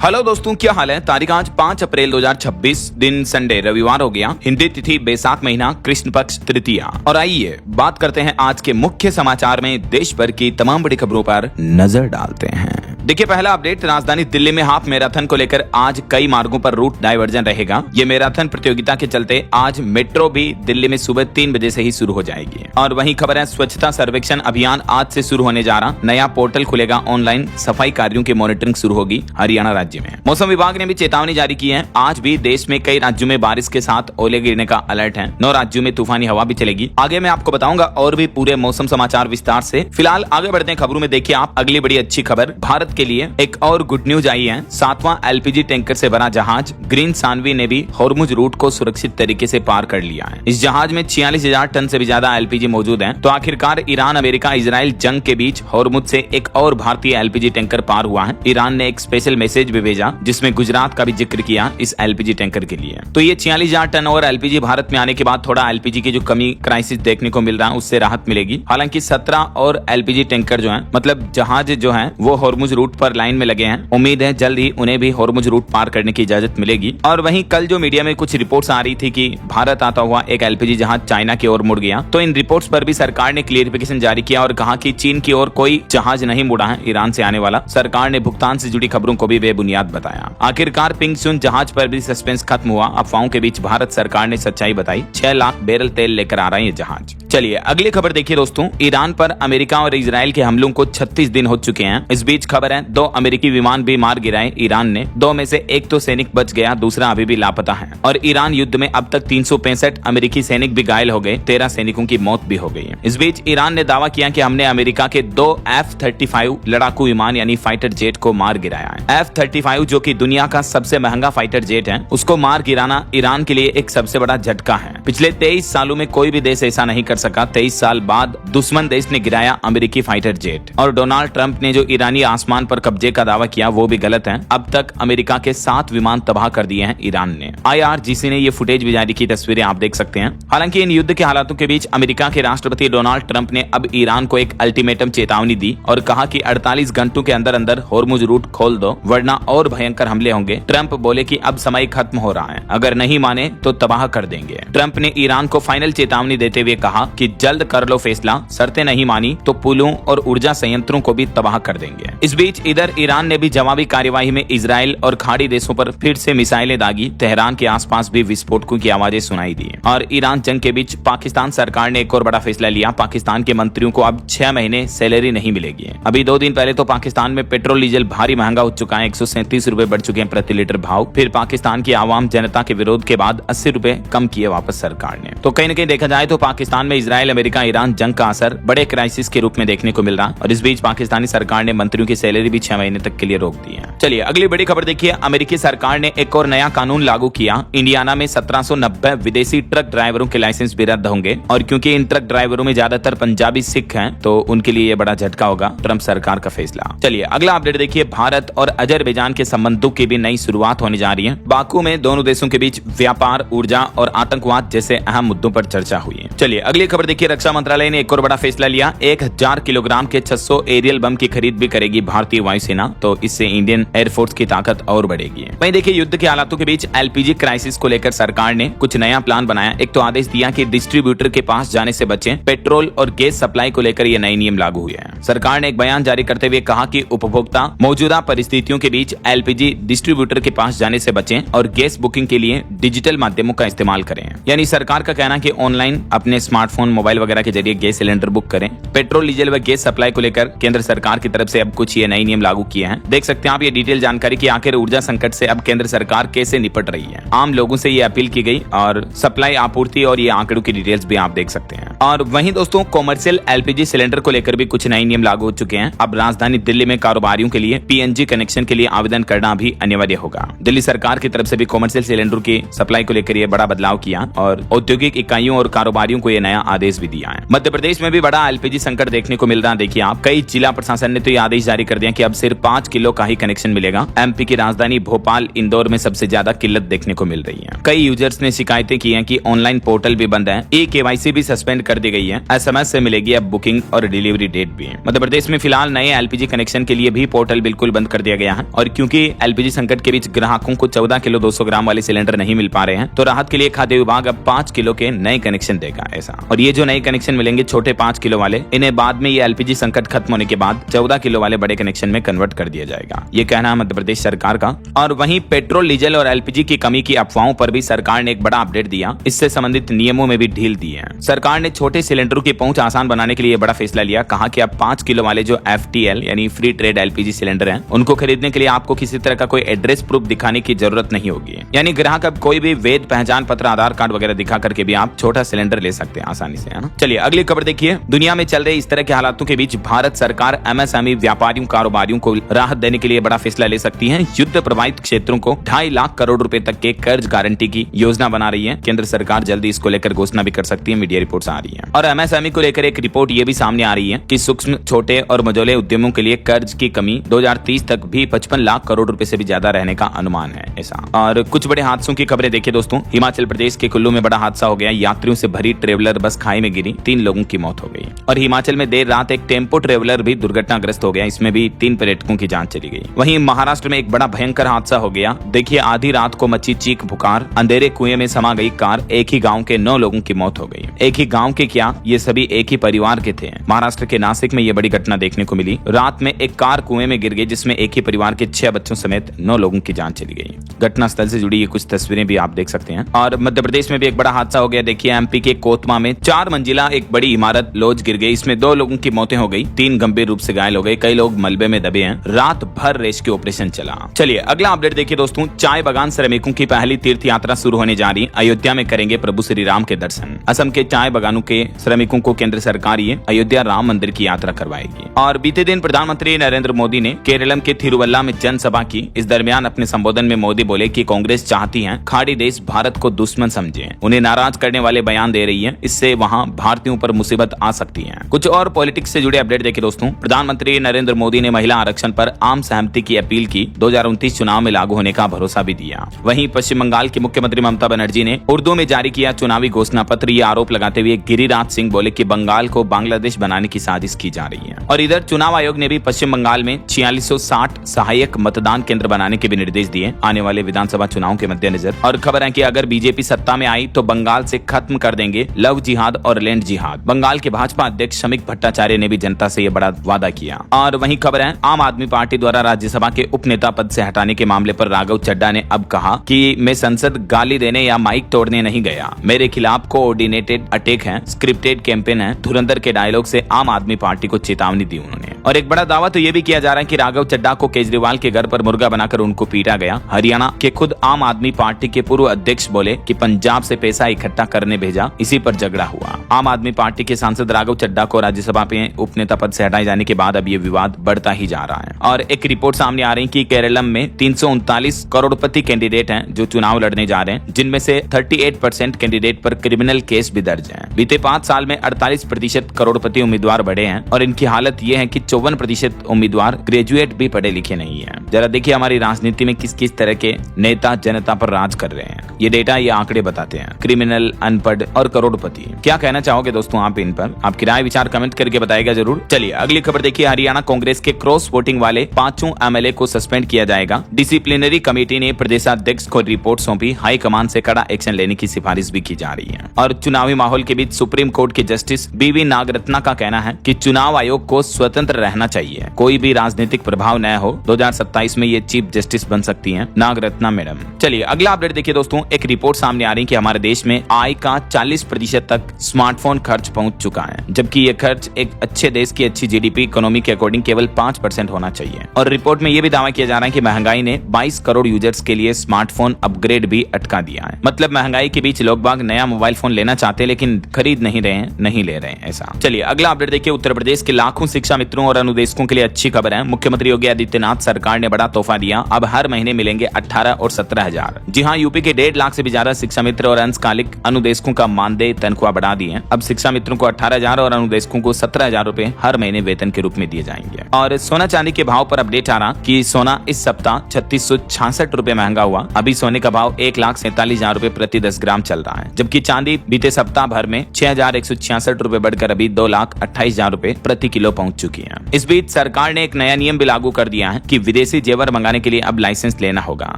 Hello दोस्तों, क्या हाल है। तारीख आज 5 अप्रैल 2026, दिन संडे रविवार हो गया। हिंदी तिथि बैसाख महीना, कृष्ण पक्ष तृतीया। और आइए बात करते हैं आज के मुख्य समाचार में देश भर की तमाम बड़ी खबरों पर नजर डालते हैं। देखिए, पहला अपडेट, राजधानी दिल्ली में हाफ मैराथन को लेकर आज कई मार्गों पर रूट डायवर्जन रहेगा। ये मैराथन प्रतियोगिता के चलते आज मेट्रो भी दिल्ली में सुबह 3 बजे से ही शुरू हो जाएगी। और वहीं खबर है, स्वच्छता सर्वेक्षण अभियान आज से शुरू होने जा रहा। नया पोर्टल खुलेगा, ऑनलाइन सफाई कार्यों की मॉनिटरिंग शुरू होगी हरियाणा राज्य में। मौसम विभाग ने भी चेतावनी जारी की है। आज भी देश में कई राज्यों में बारिश के साथ ओले गिरने का अलर्ट है। 9 राज्यों में तूफानी हवा भी चलेगी। आगे मैं आपको बताऊंगा और भी पूरे मौसम समाचार विस्तार से। फिलहाल आगे बढ़ते हैं खबरों में। देखिए आप, अगली बड़ी अच्छी खबर भारत के लिए एक और गुड न्यूज आई है। 7वां एलपीजी टैंकर से भरा जहाज ग्रीन सानवी ने भी हॉर्मुज रूट को सुरक्षित तरीके से पार कर लिया है। इस जहाज में 46,000 टन से भी ज्यादा एलपीजी मौजूद है। तो आखिरकार ईरान अमेरिका इजराइल जंग के बीच हॉर्मुज से एक और भारतीय एलपीजी टैंकर पार हुआ है। ईरान ने एक स्पेशल मैसेज भी भेजा जिसमें गुजरात का भी जिक्र किया इस एलपीजी टैंकर के लिए। तो ये 46,000 टन और एलपीजी भारत में आने के बाद थोड़ा एलपीजी की जो कमी क्राइसिस देखने को मिल रहा है उससे राहत मिलेगी। हालांकि 17 और एलपीजी टैंकर जो है, मतलब जहाज जो है, वो हॉर्मुज रूट पर लाइन में लगे हैं। उम्मीद है जल्द ही उन्हें भी हॉर्मुज रूट पार करने की इजाजत मिलेगी। और वहीं कल जो मीडिया में कुछ रिपोर्ट्स आ रही थी कि भारत आता हुआ एक एलपीजी जहाज चाइना की ओर मुड़ गया, तो इन रिपोर्ट्स पर भी सरकार ने क्लियरिफिकेशन जारी किया और कहा कि चीन की ओर कोई जहाज नहीं मुड़ा है ईरान से आने वाला। सरकार ने भुगतान से जुड़ी खबरों को भी बेबुनियाद बताया। आखिरकार पिंगसुन जहाज पर भी सस्पेंस खत्म हुआ। अफवाहों के बीच भारत सरकार ने सच्चाई बताई। 6 लाख बैरल तेल लेकर आ रहा है ये जहाज। चलिए अगली खबर देखिए दोस्तों, ईरान पर अमेरिका और इजराइल के हमलों को 36 दिन हो चुके हैं। इस बीच खबर है, 2 अमेरिकी विमान भी मार गिराए ईरान ने। 2 में से एक तो सैनिक बच गया, दूसरा अभी भी लापता है। और ईरान युद्ध में अब तक 365 अमेरिकी सैनिक भी घायल हो गए। 13 सैनिकों की मौत भी हो गई है। इस बीच ईरान ने दावा किया कि हमने अमेरिका के 2 F-35 लड़ाकू विमान यानी फाइटर जेट को मार गिराया है। F-35 जो कि दुनिया का सबसे महंगा फाइटर जेट है, उसको मार गिराना ईरान के लिए एक सबसे बड़ा झटका है। पिछले 23 सालों में कोई भी देश ऐसा नहीं कर सका। 23 साल बाद दुश्मन देश ने गिराया अमेरिकी फाइटर जेट। और डोनाल्ड ट्रंप ने जो ईरानी आसमान पर कब्जे का दावा किया वो भी गलत है। अब तक अमेरिका के 7 विमान तबाह कर दिए हैं ईरान ने। IRGC ने ये फुटेज भी जारी की, तस्वीरें आप देख सकते हैं। हालांकि इन युद्ध के हालातों के बीच अमेरिका के राष्ट्रपति डोनाल्ड ट्रंप ने अब ईरान को एक अल्टीमेटम चेतावनी दी और कहा कि 48 घंटों के अंदर अंदर हॉर्मुज रूट खोल दो वरना और भयंकर हमले होंगे। ट्रंप बोले कि अब समय खत्म हो रहा है, अगर नहीं माने तो तबाह कर देंगे। ट्रंप ने ईरान को फाइनल चेतावनी देते हुए कहा कि जल्द कर लो फैसला, शर्तें नहीं मानी तो पुलों और ऊर्जा संयंत्रों को भी तबाह कर देंगे। इस बीच इधर ईरान ने भी जवाबी कार्यवाही में इजराइल और खाड़ी देशों पर फिर से मिसाइलें दागी। तेहरान के आसपास भी विस्फोटकों की आवाजें सुनाई दी। और ईरान जंग के बीच पाकिस्तान सरकार ने एक और बड़ा फैसला लिया। पाकिस्तान के मंत्रियों को अब 6 महीने सैलरी नहीं मिलेगी। अभी 2 दिन पहले तो पाकिस्तान में पेट्रोल डीजल भारी महंगा हो चुका है। 137 रुपए बढ़ चुके हैं प्रति लीटर भाव। फिर पाकिस्तान की आवाम जनता के विरोध के बाद 80 रुपए कम किए वापस सरकार ने। तो कहीं न कहीं देखा जाए तो पाकिस्तान में इजराइल अमेरिका ईरान जंग का असर बड़े क्राइसिस के रूप में देखने को मिल रहा। और इस बीच पाकिस्तानी सरकार ने मंत्रियों की सैलरी भी 6 महीने तक के लिए रोक दी है। चलिए अगली बड़ी खबर देखिए, अमेरिकी सरकार ने एक और नया कानून लागू किया। इंडियाना में 1790 विदेशी ट्रक ड्राइवरों के लाइसेंस भी रद्द होंगे। और क्योंकि इन ट्रक ड्राइवरों में ज्यादातर पंजाबी सिख हैं, तो उनके लिए ये बड़ा झटका होगा ट्रंप सरकार का फैसला। चलिए अगला अपडेट देखिए, भारत और अजरबैजान के संबंधों की भी नई शुरुआत होने जा रही है। बाकू में दोनों देशों के बीच व्यापार, ऊर्जा और आतंकवाद जैसे अहम मुद्दों पर चर्चा हुई। चलिए अगली खबर देखिए, रक्षा मंत्रालय ने एक और बड़ा फैसला लिया। 1000 किलोग्राम के 600 एरियल बम की खरीद भी करेगी भारतीय वायुसेना। तो इससे इंडियन एयरफोर्स की ताकत और बढ़ेगी। वहीं देखिए, युद्ध के हालातों के बीच एलपीजी क्राइसिस को लेकर सरकार ने कुछ नया प्लान बनाया। एक तो आदेश दिया कि डिस्ट्रीब्यूटर के पास जाने से बचें। पेट्रोल और गैस सप्लाई को लेकर ये नए नियम लागू हुए हैं। सरकार ने एक बयान जारी करते हुए कहा कि उपभोक्ता मौजूदा परिस्थितियों के बीच एलपीजी डिस्ट्रीब्यूटर के पास जाने से बचें और गैस बुकिंग के लिए डिजिटल माध्यमों का इस्तेमाल करें। यानी सरकार का कहना है कि ऑनलाइन अपने स्मार्टफोन, मोबाइल वगैरह के जरिए गैस सिलेंडर बुक करें। पेट्रोल, डीजल व गैस सप्लाई को लेकर केंद्र सरकार की तरफ से अब कुछ ये नए नियम लागू किए हैं। देख सकते हैं आप ये डिटेल जानकारी कि आखिर ऊर्जा संकट से अब केंद्र सरकार कैसे निपट रही है। आम लोगों से ये अपील की गई और सप्लाई, आपूर्ति और ये आंकड़ों की डिटेल्स भी आप देख सकते हैं। और वहीं दोस्तों, कॉमर्शियल एलपीजी सिलेंडर को लेकर भी कुछ नए नियम लागू हो चुके हैं। अब राजधानी दिल्ली में कारोबारियों के लिए पीएनजी कनेक्शन के लिए आवेदन करना भी अनिवार्य होगा। दिल्ली सरकार की तरफ से भी कॉमर्शियल सिलेंडर की सप्लाई को लेकर ये बड़ा बदलाव किया और औद्योगिक इकाइयों और कारोबारियों को ये नया आदेश भी दिया है। मध्य प्रदेश में भी बड़ा एलपीजी संकट देखने को मिल रहा है। देखिए आप, कई जिला प्रशासन ने तो ये आदेश जारी कर दिया कि अब सिर्फ 5 किलो का ही कनेक्शन कनेक्शन मिलेगा। एमपी की राजधानी भोपाल, इंदौर में सबसे ज्यादा किल्लत देखने को मिल रही है। कई यूजर्स ने शिकायतें की हैं कि ऑनलाइन पोर्टल भी बंद है, केवाईसी भी सस्पेंड कर दी गई है, एसएमएस से मिलेगी अब बुकिंग और डिलीवरी डेट भी। मध्य प्रदेश में फिलहाल नए एलपीजी कनेक्शन के लिए भी पोर्टल बिल्कुल बंद कर दिया गया है और क्योंकि एलपीजी संकट के बीच ग्राहकों को 14 किलो 200 ग्राम वाले सिलेंडर नहीं मिल पा रहे हैं, तो राहत के लिए खाद्य विभाग अब 5 किलो के नए कनेक्शन देगा ऐसा। और ये जो नए कनेक्शन मिलेंगे छोटे 5 किलो वाले, इन्हें बाद में ये एलपीजी संकट खत्म होने के बाद 14 किलो वाले बड़े कनेक्शन में कन्वर्ट कर दिया जाएगा। ये कहना है मध्य प्रदेश सरकार का। और वहीं पेट्रोल, डीजल और एलपीजी की कमी की अफवाहों पर भी सरकार ने एक बड़ा अपडेट दिया। इससे संबंधित नियमों में भी ढील दी है। सरकार ने छोटे सिलेंडरों की पहुंच आसान बनाने के लिए बड़ा फैसला लिया। कहा कि अब 5 किलो वाले जो FTL यानी फ्री ट्रेड एलपीजी सिलेंडर हैं, उनको खरीदने के लिए आपको किसी तरह का कोई एड्रेस प्रूफ दिखाने की जरूरत नहीं होगी। यानी ग्राहक अब कोई भी वैध पहचान पत्र, आधार कार्ड वगैरह दिखा करके भी आप छोटा सिलेंडर ले सकते हैं आसानी से, है ना। चलिए अगली खबर देखिए। दुनिया में चल रहे इस तरह के हालातों के बीच भारत सरकार MSME व्यापारियों, कारोबारियों को राहत देने के लिए बड़ा फैसला ले सकती है। युद्ध प्रभावित क्षेत्रों को 2.5 लाख करोड़ रुपए तक के कर्ज गारंटी की योजना बना रही है। केंद्र सरकार जल्दी इसको लेकर घोषणा भी कर सकती है, मीडिया रिपोर्ट्स आ रही है। और MSME को लेकर एक रिपोर्ट ये भी सामने आ रही है कि सूक्ष्म, छोटे और मझोले उद्यमों के लिए कर्ज की कमी 2030 तक भी 55 लाख करोड़ रुपए से भी ज्यादा रहने का अनुमान है ऐसा। और कुछ बड़े हादसों की खबरें देखिए दोस्तों। हिमाचल प्रदेश के कुल्लू में बड़ा हादसा हो गया। यात्रियों से भरी ट्रेवलर बस खाई में गिरी, 3 लोगों की मौत हो गई। और हिमाचल में देर रात एक टेम्पो ट्रेवलर भी दुर्घटनाग्रस्त हो गया, इसमें भी 3 पर्यटकों की जान चली गई। वहीं महाराष्ट्र में एक बड़ा भयंकर हादसा हो गया। देखिए आधी रात को मची चीख पुकार, अंधेरे कुएं में समा गई कार, एक ही गांव के 9 लोगों की मौत हो गई। एक ही गांव के क्या, ये सभी एक ही परिवार के थे। महाराष्ट्र के नासिक में ये बड़ी घटना देखने को मिली। रात में एक कार कुएं में गिर गई जिसमें एक ही परिवार के 6 बच्चों समेत 9 लोगों की जान चली गई। घटना स्थल से जुड़ी ये कुछ तस्वीरें भी आप देख सकते हैं। और मध्य प्रदेश में भी एक बड़ा हादसा हो गया। देखिए एमपी के कोतमा में 4 मंजिला एक बड़ी इमारत लॉज गिर गई। इसमें 2 लोगों की मौतें हो गई, 3 गंभीर रूप से घायल हो गए, कई लोग मलबे में दबे हैं। रात भर रेस्क्यू ऑपरेशन चला। चलिए अगला अपडेट देखिए दोस्तों। चाय बागान श्रमिकों की पहली तीर्थ यात्रा शुरू होने जा रही। अयोध्या में करेंगे प्रभु श्री राम के दर्शन। असम के चाय बागानों के श्रमिकों को केंद्र सरकार ये अयोध्या राम मंदिर की यात्रा करवाएगी। और बीते दिन प्रधानमंत्री नरेंद्र मोदी ने केरलम के थिरुवल्ला में जनसभा की। इस दरमियान अपने संबोधन में मोदी बोले कि कांग्रेस चाहती है खाड़ी देश भारत को दुश्मन समझे, उन्हें नाराज करने वाले बयान दे रही है, इससे वहां भारतीयों पर मुसीबत आ सकती है। कुछ और पॉलिटिक्स से जुड़े अपडेट देखिए दोस्तों। प्रधानमंत्री नरेंद्र मोदी ने महिला आरक्षण पर आम सहमति की अपील की। 2029 चुनाव में लागू होने का भरोसा भी दिया। वहीं पश्चिम बंगाल की मुख्यमंत्री ममता बनर्जी ने उर्दू में जारी किया चुनावी घोषणा पत्र। ये आरोप लगाते हुए गिरिराज सिंह बोले कि बंगाल को बांग्लादेश बनाने की साजिश की जा रही है। और इधर चुनाव आयोग ने भी पश्चिम बंगाल में 4660 सहायक मतदान केंद्र बनाने के भी निर्देश दिए आने वाले विधानसभा चुनाव के मद्देनजर। और खबर है कि अगर बीजेपी सत्ता में आई तो बंगाल से खत्म कर देंगे लव जिहाद और लैंड जिहाद। बंगाल के भाजपा अध्यक्ष शमिक भट्टाचार्य ने भी जनता से यह बड़ा वादा किया। और वहीं खबर है आम आदमी पार्टी द्वारा राज्यसभा के उपनेता पद से हटाने के मामले पर राघव चड्ढा ने अब कहा कि मैं संसद गाली देने या माइक तोड़ने नहीं गया, मेरे खिलाफ कोऑर्डिनेटेड अटैक है, स्क्रिप्टेड कैंपेन है। धुरंधर के डायलॉग से आम आदमी पार्टी को चेतावनी दी उन्होंने। और एक बड़ा दावा तो ये भी किया जा रहा है कि राघव चड्ढा को केजरीवाल के घर पर मुर्गा बनाकर उनको पीटा गया। हरियाणा के खुद आम आदमी पार्टी के पूर्व अध्यक्ष बोले कि पंजाब से पैसा इकट्ठा करने भेजा, इसी पर झगड़ा हुआ। आम आदमी पार्टी के सांसद राघव चड्ढा को राज्यसभा में उपनेता पद से हटाए जाने के बाद अब ये विवाद बढ़ता ही जा रहा है। और एक रिपोर्ट सामने आ रही कि केरलम में 339 करोड़पति कैंडिडेट हैं जो चुनाव लड़ने जा रहे हैं, जिनमें से 38% कैंडिडेट पर क्रिमिनल केस भी दर्ज है। बीते 5 साल में 48% करोड़पति उम्मीदवार बढ़े हैं और इनकी हालत यह है कि 54% उम्मीदवार ग्रेजुएट भी पढ़े लिखे नहीं है। जरा देखिए हमारी राजनीति में किस किस तरह के नेता जनता पर राज कर रहे हैं। ये डेटा, ये आंकड़े बताते हैं। क्रिमिनल, अनपढ़ और करोड़पति। क्या कहना चाहोगे दोस्तों आप इन पर? आपकी राय विचार कमेंट करके बताएगा जरूर। चलिए अगली खबर देखिए। हरियाणा कांग्रेस के क्रॉस वोटिंग वाले 5 MLA को सस्पेंड किया जाएगा। डिसिप्लिनरी कमेटी ने प्रदेशाध्यक्ष को रिपोर्ट सौंपी। हाईकमान से कड़ा एक्शन लेने की सिफारिश भी की जा रही है। और चुनावी माहौल के बीच सुप्रीम कोर्ट के जस्टिस BV नागरत्ना का कहना है कि चुनाव आयोग को स्वतंत्र रहना चाहिए, कोई भी राजनीतिक प्रभाव न हो। 2027 में ये चीफ जस्टिस बन सकती हैं नागरत्ना मैडम। चलिए अगला अपडेट देखिए दोस्तों। एक रिपोर्ट सामने आ रही है कि हमारे देश में आय का 40% तक स्मार्टफोन खर्च पहुंच चुका है, जबकि ये खर्च एक अच्छे देश की अच्छी GDP इकोनॉमी के अकॉर्डिंग केवल 5% होना चाहिए। और रिपोर्ट में यह भी दावा किया जा रहा है कि महंगाई ने 22 करोड़ यूजर्स के लिए स्मार्टफोन अपग्रेड भी अटका दिया है। मतलब महंगाई के बीच लोग बाग नया मोबाइल फोन लेना चाहते हैं लेकिन खरीद नहीं रहे हैं, नहीं ले रहे हैं ऐसा। चलिए अगला अपडेट देखिए। उत्तर प्रदेश के लाखों शिक्षा मित्रों और अनुदेशकों के लिए अच्छी खबर है। मुख्यमंत्री योगी आदित्यनाथ सरकार ने बड़ा तोहफा दिया। अब हर महीने मिलेंगे 18 और 17 हजार। जी हाँ, यूपी के 1.5 लाख से भी ज्यादा शिक्षा मित्र और अंशकालिक अनुदेशकों का मानदेय तनख्वाह बढ़ा दी है। अब शिक्षा मित्रों को 18,000 और अनुदेशकों को 17,000 रुपए हर महीने वेतन के रूप में दिए जाएंगे। और सोना चांदी के भाव पर अपडेट आ रहा। चला कि सोना इस सप्ताह 3666 रुपए महंगा हुआ। अभी सोने का भाव 1,47,000 रुपए प्रति 10 ग्राम चल रहा है, जबकि चांदी बीते सप्ताह भर में 6,166 रुपए बढ़कर अभी 2,28,000 रुपए प्रति किलो पहुंच चुकी है। इस बीच सरकार ने एक नया नियम भी लागू कर दिया है कि विदेशी जेवर मंगाने के लिए अब लाइसेंस लेना होगा।